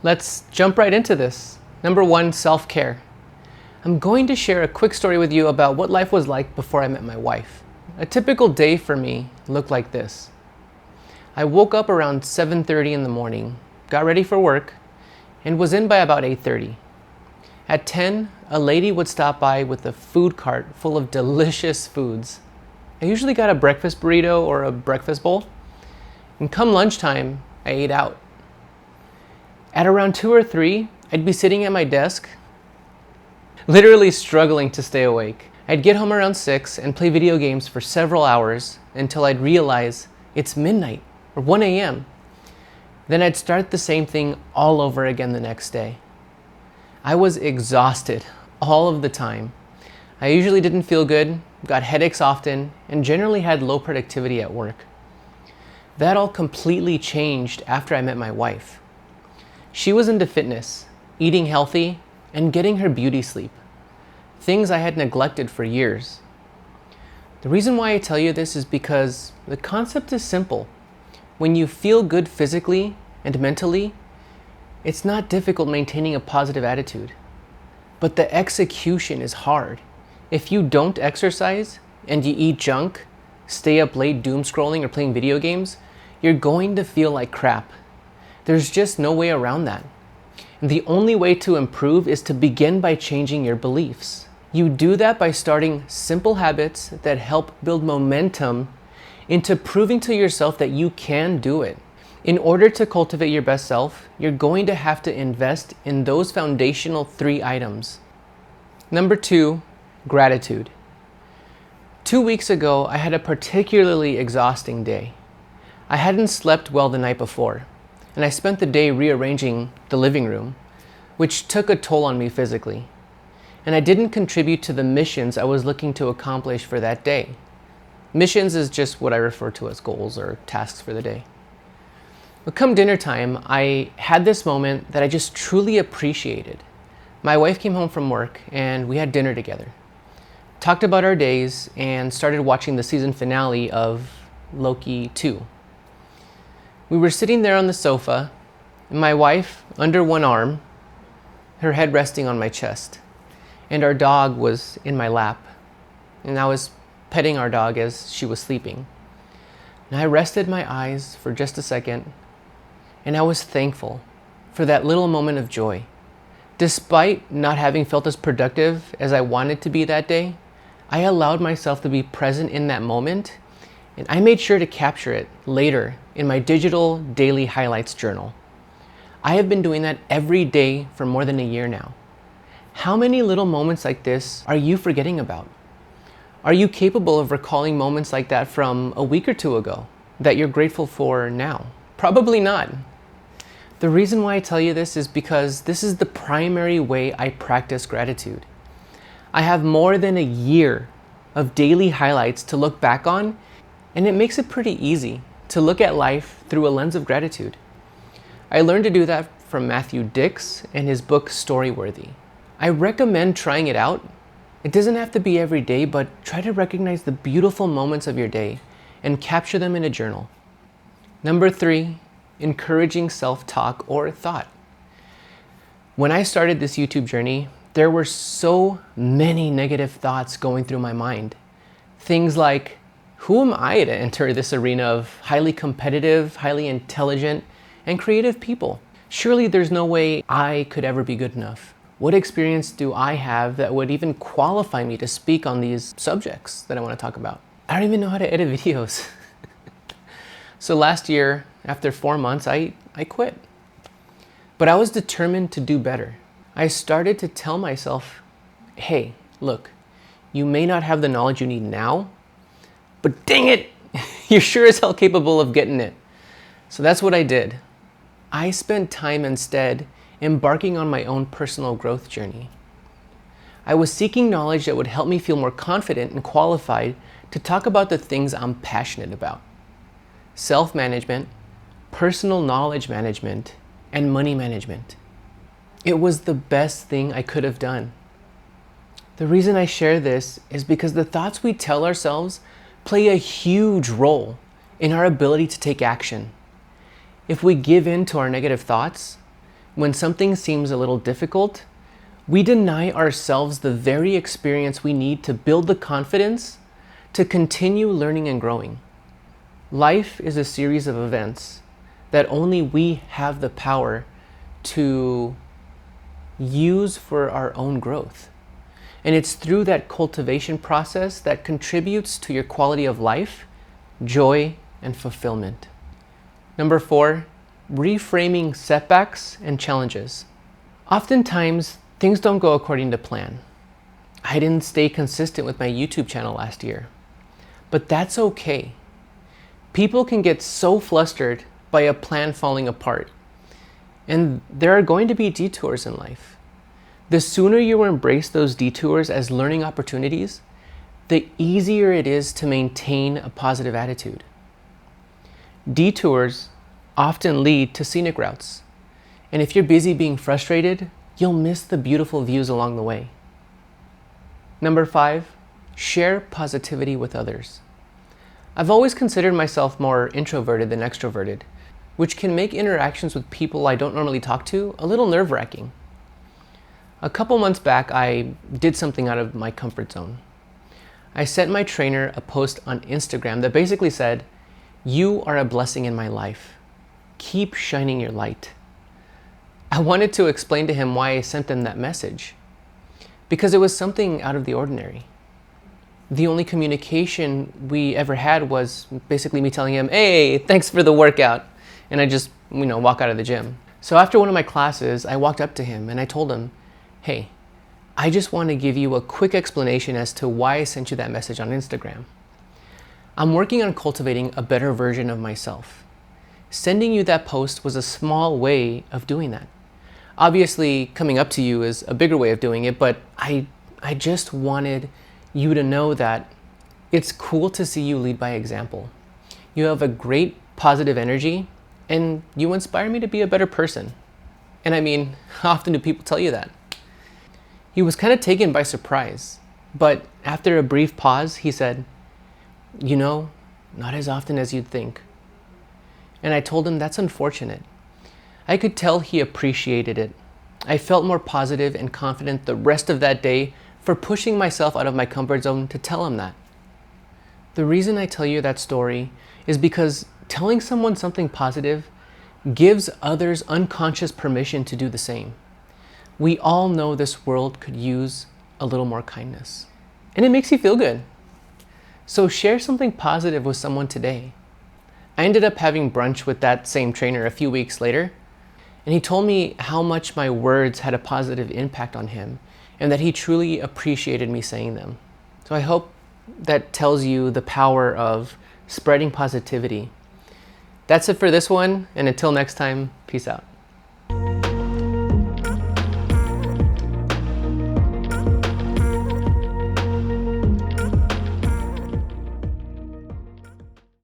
Let's jump right into this. Number one, self-care. I'm going to share a quick story with you about what life was like before I met my wife. A typical day for me looked like this. I woke up around 7:30 in the morning, got ready for work, and was in by about 8:30. At 10, a lady would stop by with a food cart full of delicious foods. I usually got a breakfast burrito or a breakfast bowl, and come lunchtime, I ate out. At around 2 or 3, I'd be sitting at my desk, literally struggling to stay awake. I'd get home around 6 and play video games for several hours until I'd realize it's midnight or 1 a.m. Then I'd start the same thing all over again the next day. I was exhausted all of the time. I usually didn't feel good, got headaches often, and generally had low productivity at work. That all completely changed after I met my wife. She was into fitness, eating healthy, and getting her beauty sleep. Things I had neglected for years. The reason why I tell you this is because the concept is simple. When you feel good physically and mentally, it's not difficult maintaining a positive attitude. But the execution is hard. If you don't exercise and you eat junk, stay up late doom scrolling or playing video games, you're going to feel like crap. There's just no way around that. And the only way to improve is to begin by changing your beliefs. You do that by starting simple habits that help build momentum into proving to yourself that you can do it. In order to cultivate your best self, you're going to have to invest in those foundational 3 items. Number 2, gratitude. 2 weeks ago, I had a particularly exhausting day. I hadn't slept well the night before, and I spent the day rearranging the living room, which took a toll on me physically. And I didn't contribute to the missions I was looking to accomplish for that day. Missions is just what I refer to as goals or tasks for the day. But come dinner time, I had this moment that I just truly appreciated. My wife came home from work and we had dinner together. Talked about our days and started watching the season finale of Loki 2. We were sitting there on the sofa, and my wife under one arm, her head resting on my chest, and our dog was in my lap, and I was petting our dog as she was sleeping. And I rested my eyes for just a second, and I was thankful for that little moment of joy. Despite not having felt as productive as I wanted to be that day, I allowed myself to be present in that moment, and I made sure to capture it later in my digital daily highlights journal. I have been doing that every day for more than a year now. How many little moments like this are you forgetting about? Are you capable of recalling moments like that from a week or 2 ago that you're grateful for now? Probably not. The reason why I tell you this is because this is the primary way I practice gratitude. I have more than a year of daily highlights to look back on, and it makes it pretty easy to look at life through a lens of gratitude. I learned to do that from Matthew Dix and his book Storyworthy. I recommend trying it out. It doesn't have to be every day, but try to recognize the beautiful moments of your day and capture them in a journal. Number 3, encouraging self-talk or thought. When I started this YouTube journey, there were so many negative thoughts going through my mind. Things like, who am I to enter this arena of highly competitive, highly intelligent, and creative people? Surely there's no way I could ever be good enough. What experience do I have that would even qualify me to speak on these subjects that I want to talk about? I don't even know how to edit videos. So last year, after 4 months, I quit. But I was determined to do better. I started to tell myself, hey, look, you may not have the knowledge you need now, but dang it, you're sure as hell capable of getting it. So that's what I did. I spent time instead embarking on my own personal growth journey. I was seeking knowledge that would help me feel more confident and qualified to talk about the things I'm passionate about. Self-management, personal knowledge management, and money management. It was the best thing I could have done. The reason I share this is because the thoughts we tell ourselves play a huge role in our ability to take action. If we give in to our negative thoughts, When something seems a little difficult, we deny ourselves the very experience we need to build the confidence to continue learning and growing. Life is a series of events that only we have the power to use for our own growth. And it's through that cultivation process that contributes to your quality of life, joy, and fulfillment. Number 4, reframing setbacks and challenges. Oftentimes, things don't go according to plan. I didn't stay consistent with my YouTube channel last year, but that's okay. People can get so flustered by a plan falling apart, and there are going to be detours in life. The sooner you embrace those detours as learning opportunities, the easier it is to maintain a positive attitude. Detours often lead to scenic routes, and if you're busy being frustrated, you'll miss the beautiful views along the way. Number 5, share positivity with others. I've always considered myself more introverted than extroverted, which can make interactions with people I don't normally talk to a little nerve-wracking. A couple months back, I did something out of my comfort zone. I sent my trainer a post on Instagram that basically said, "You are a blessing in my life. Keep shining your light." I wanted to explain to him why I sent him that message, because it was something out of the ordinary. The only communication we ever had was basically me telling him, "Hey, thanks for the workout," and I just, walk out of the gym. So after one of my classes, I walked up to him and I told him, "Hey, I just want to give you a quick explanation as to why I sent you that message on Instagram. I'm working on cultivating a better version of myself. Sending you that post was a small way of doing that. Obviously, coming up to you is a bigger way of doing it, but I just wanted you to know that it's cool to see you lead by example. You have a great positive energy, and you inspire me to be a better person." And I mean, how often do people tell you that? He was kind of taken by surprise, but after a brief pause, he said, "Not as often as you'd think." And I told him that's unfortunate. I could tell he appreciated it. I felt more positive and confident the rest of that day for pushing myself out of my comfort zone to tell him that. The reason I tell you that story is because telling someone something positive gives others unconscious permission to do the same. We all know this world could use a little more kindness, and it makes you feel good. So share something positive with someone today. I ended up having brunch with that same trainer a few weeks later, and he told me how much my words had a positive impact on him and that he truly appreciated me saying them. So I hope that tells you the power of spreading positivity. That's it for this one, and until next time, peace out.